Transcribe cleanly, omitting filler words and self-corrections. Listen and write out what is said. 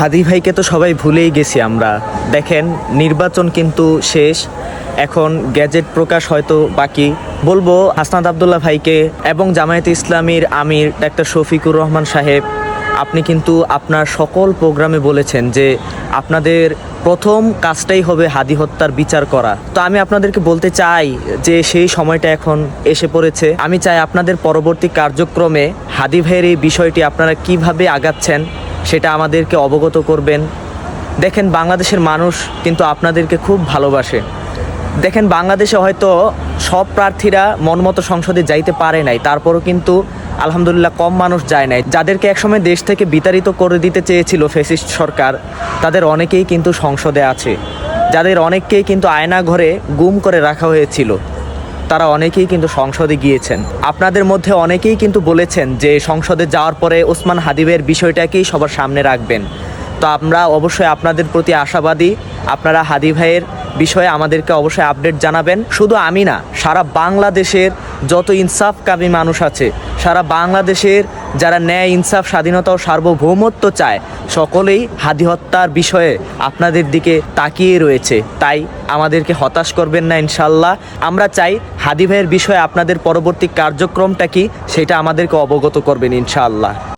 হাদি ভাইকে তো সবাই ভুলেই গেছি আমরা। দেখেন, নির্বাচন কিন্তু শেষ, এখন গ্যাজেট প্রকাশ হয়তো বাকি। বলবো হাসনাত আবদুল্লাহ ভাইকে এবং জামায়াতে ইসলামীর আমির ডাক্তার শফিকুর রহমান সাহেব, আপনি কিন্তু আপনার সকল প্রোগ্রামে বলেছেন যে আপনাদের প্রথম কাজটাই হবে হাদি হত্যার বিচার করা। তো আমি আপনাদেরকে বলতে চাই যে সেই সময়টা এখন এসে পড়েছে। আমি চাই আপনাদের পরবর্তী কার্যক্রমে হাদি ভাইয়ের এই বিষয়টি আপনারা কিভাবে আগাচ্ছেন সেটা আমাদেরকে অবগত করবেন। দেখেন, বাংলাদেশের মানুষ কিন্তু আপনাদেরকে খুব ভালোবাসে। দেখেন, বাংলাদেশে হয়তো সব প্রার্থীরা মনমতো সংসদে যাইতে পারে নাই, তারপরও কিন্তু আলহামদুলিল্লাহ কম মানুষ যায় নাই। যাদেরকে একসময় দেশ থেকে বিতাড়িত করে দিতে চেয়েছিল ফ্যাসিস্ট সরকার, তাদের অনেকেই কিন্তু সংসদে আছে। যাদের অনেককেই কিন্তু আয়না ঘরে গুম করে রাখা হয়েছিল, তারা অনেকেই কিন্তু সংসদে গিয়েছেন। আপনাদের মধ্যে অনেকেই কিন্তু বলেছেন যে সংসদে যাওয়ার পরে ওসমান হাদিবের বিষয়টাকেই সবার সামনে রাখবেন। তো আমরা অবশ্যই আপনাদের প্রতি আশাবাদী। আপনারা হাদি ভাইয়ের বিষয়ে আমাদেরকে অবশ্যই আপডেট জানাবেন। শুধু আমি না, সারা বাংলাদেশের যত ইনসাফকামী মানুষ আছে, সারা বাংলাদেশের যারা ন্যায়, ইনসাফ, স্বাধীনতা ও সার্বভৌমত্ব চায়, সকলেই হাদি হত্যার বিষয়ে আপনাদের দিকে তাকিয়ে রয়েছে। তাই আমাদেরকে হতাশ করবেন না ইনশাল্লাহ। আমরা চাই হাদি ভাইয়ের বিষয়ে আপনাদের পরবর্তী কার্যক্রমটা কি সেটা আমাদেরকে অবগত করবেন ইনশাআল্লাহ।